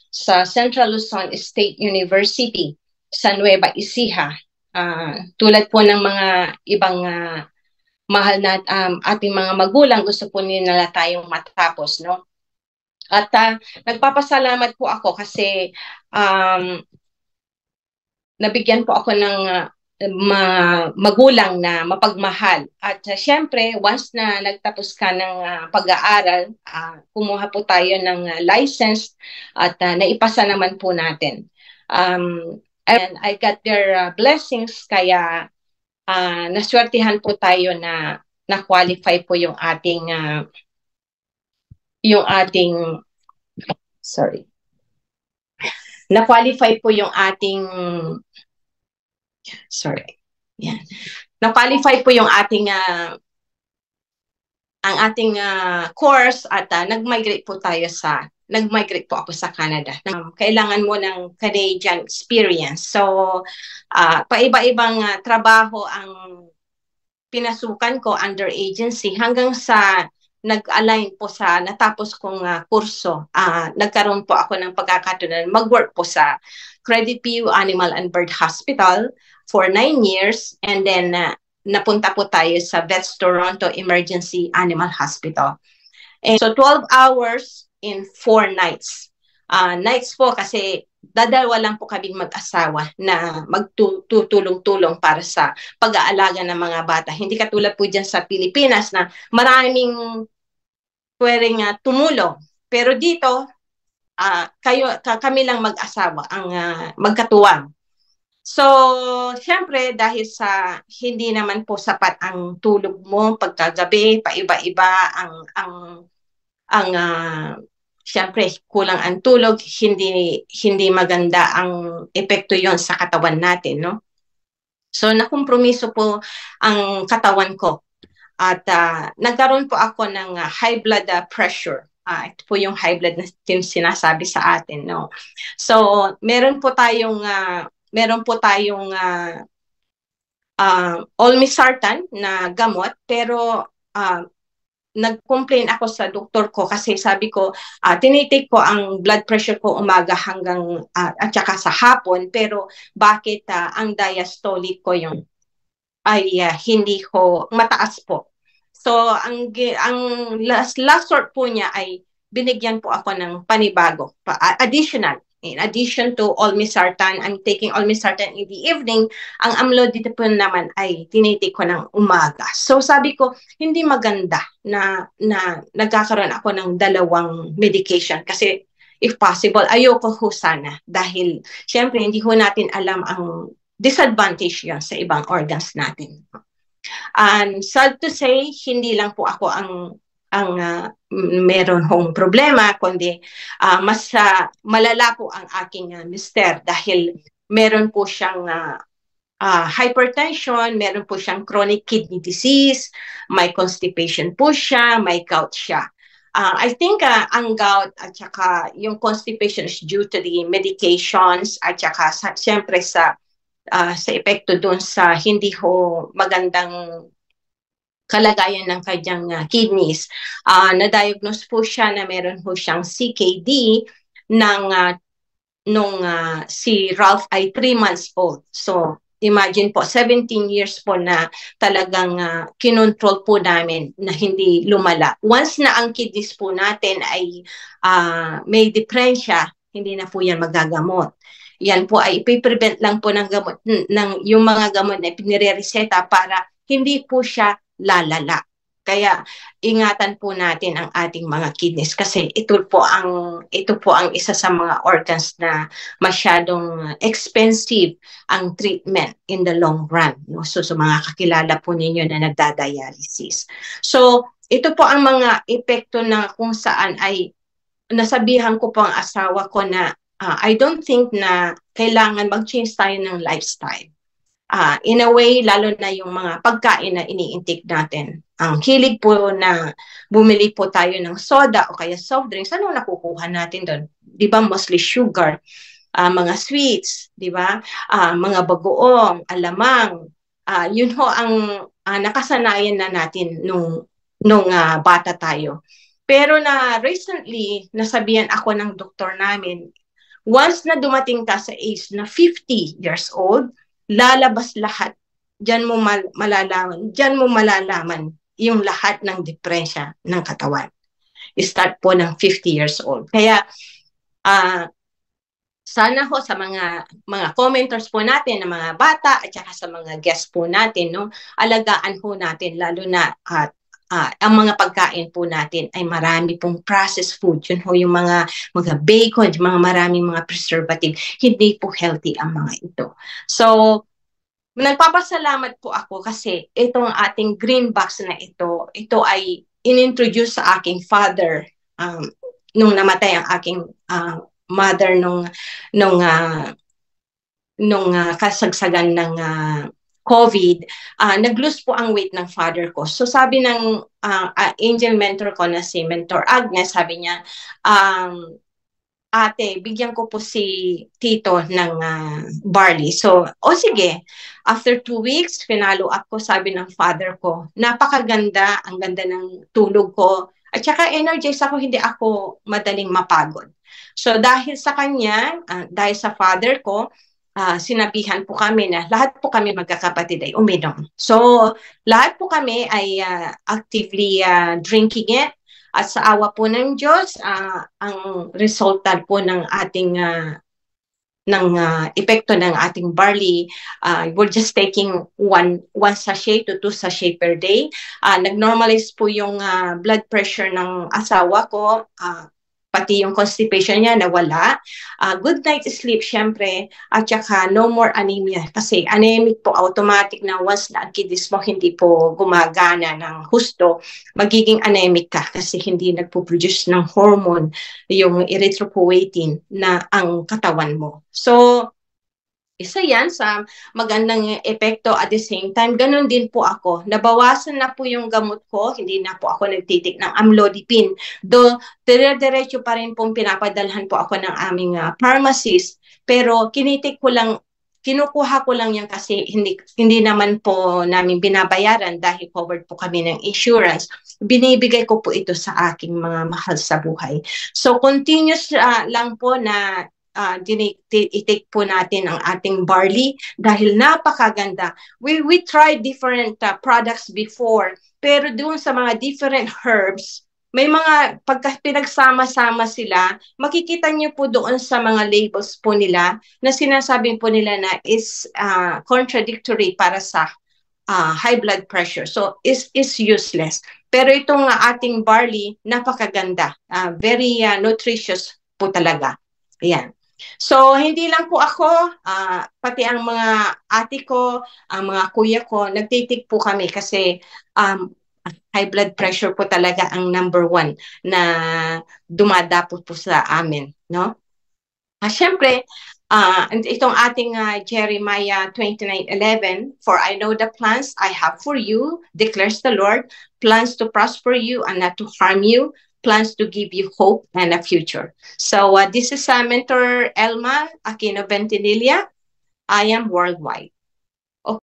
sa Central Luzon State University sa Nueva Ecija. Tulad po ng mga ibang mahal na ating mga magulang, gusto po nila tayong matapos, no? At nagpapasalamat po ako kasi nabigyan po ako ng magulang na mapagmahal. At syempre, once na nagtapos ka ng pag-aaral, kumuha po tayo ng license at naipasa naman po natin. And I got their blessings, kaya naswertihan po tayo na na-qualify po yung ating sorry. Na-qualify po yung ating sorry. Yan. Na-qualify po yung ating ang ating course at nag-migrate po ako sa Canada. Kailangan mo ng Canadian experience. So, paiba-ibang trabaho ang pinasukan ko under agency hanggang sa nag-align po sa natapos kong kurso. Nagkaroon po ako ng pagkakataon mag-work po sa Credit PU Animal and Bird Hospital for 9 years, and then napunta po tayo sa Vets Toronto Emergency Animal Hospital. And so 12 hours in 4 nights. Nights po kasi dadalawa lang po kaming mag-asawa na magtutulong-tulong para sa pag-aalaga ng mga bata. Hindi katulad po dyan sa Pilipinas na maraming pwedeng tumulong. Pero dito, kami lang mag-asawa ang magkatuwang. So, syempre, dahil sa hindi naman po sapat ang tulog mo pagkagabi, paiba-iba syempre, kulang ang tulog, hindi maganda ang epekto yon sa katawan natin, no? So, nakompromiso po ang katawan ko. At nagkaroon po ako ng high blood pressure. Ito po yung high blood na sinasabi sa atin, no? So, meron po tayong olmesartan na gamot, pero nag-complain ako sa doktor ko kasi sabi ko, tinitake ko ang blood pressure ko umaga hanggang at saka sa hapon, pero bakit ang diastolic ko yung hindi ko mataas po. So ang last sort po niya ay binigyan po ako ng panibago, additional. In addition to olmesartan, I'm taking olmesartan in the evening. Ang amlodipine naman ay tinitake ko ng umaga. So sabi ko, hindi maganda na nagkakaroon ako ng dalawang medication kasi if possible, ayoko ho sana dahil syempre hindi ho natin alam ang disadvantage yan sa ibang organs natin. And sad to say, hindi lang po ako ang meron hong problema, kundi mas malala po ang aking mister dahil meron po siyang hypertension, meron po siyang chronic kidney disease, may constipation po siya, may gout siya. I think ang gout at saka yung constipation is due to the medications at saka siyempre sa epekto doon sa hindi ho magandang kalagayan ng kanyang kidneys. Na-diagnose po siya na meron po siyang CKD nung si Ralph ay 3 months old. So, imagine po, 17 years po na talagang kinontrol po namin na hindi lumala. Once na ang kidneys po natin ay may depresya, hindi na po yan magagamot. Yan po ay ipiprevent lang po ng gamot, yung mga gamot na pinire-reseta para hindi po siya lalala. Kaya ingatan po natin ang ating mga kidneys kasi ito po ang isa sa mga organs na masyadong expensive ang treatment in the long run. No? So mga kakilala po ninyo na nagdadialysis. So ito po ang mga epekto na kung saan ay nasabihan ko po ang asawa ko na I don't think na kailangan mag-change tayo ng lifestyle. In a way, lalo na yung mga pagkain na ini-intake natin. Ang hilig po na bumili po tayo ng soda o kaya soft drinks, ano nakukuha natin doon? Di ba, mostly sugar, mga sweets, di ba? Mga bagoong, alamang. Yun ho ang nakasanayan na natin nung bata tayo. Pero recently, nasabihan ako ng doktor namin, Once na dumating ka sa age na 50 years old, lalabas lahat. Diyan mo malalaman yung lahat ng depresya ng katawan. Start po ng 50 years old. Kaya sana ho sa mga commenters po natin, ng mga bata at saka sa mga guests po natin, no, alagaan po natin lalo na ang mga pagkain po natin ay marami pong processed food. Yun ho yung mga bacon, yung mga maraming mga preservative. Hindi po healthy ang mga ito. So, nagpapasalamat po ako kasi itong ating green box na ito ay inintroduce sa aking father nung namatay ang aking mother nung kasagsagan ng COVID, nag-lose po ang weight ng father ko. So sabi ng angel mentor ko na si Mentor Agnes, sabi niya, ate, bigyan ko po si Tito ng barley. So, sige. After 2 weeks, pinalo up ko, sabi ng father ko, napakaganda, ang ganda ng tulog ko. At saka energized ako, hindi ako madaling mapagod. So, dahil sa kanya, dahil sa father ko, sinabihan po kami na lahat po kami magkakapatid ay uminom. So, lahat po kami ay actively drinking it. At sa awa po ng Diyos, ang resulta po ng ating epekto ng ating barley, we're just taking one sachet to 2 sachet per day. Nag-normalize po yung blood pressure ng asawa ko, pati yung constipation niya nawala. Good night sleep, syempre, at saka no more anemia. Kasi anemic po, automatic na once na ang kidneys mo hindi po gumagana ng husto, magiging anemic ka kasi hindi nagpo-produce ng hormone, yung erythropoietin na ang katawan mo. So, isa yan sa magandang epekto. At the same time, ganun din po ako. Nabawasan na po yung gamot ko. Hindi na po ako nagtitik ng amlodipine. Though, dire-diretso pa rin pong pinapadalhan po ako ng aming pharmacist. Pero kinukuha ko lang yan kasi hindi naman po namin binabayaran dahil covered po kami ng insurance. Binibigay ko po ito sa aking mga mahal sa buhay. So, continuous lang po na i-take po natin ang ating barley dahil napakaganda. We tried different products before, pero doon sa mga different herbs, may mga pagka pinagsama-sama sila, makikita niyo po doon sa mga labels po nila na sinasabi po nila na is contradictory para sa high blood pressure. So, is useless. Pero itong ating barley, napakaganda. Very nutritious po talaga. Ayan. So, hindi lang po ako, pati ang mga ate ko, ang mga kuya ko, nagtitik po kami kasi high blood pressure po talaga ang number 1 na dumadapo po sa amin, no? Siyempre, itong ating Jeremiah 29:11, for I know the plans I have for you, declares the Lord, plans to prosper you and not to harm you, plans to give you hope and a future. So this is Mentor Elma Aquino Ventinilla. I am worldwide.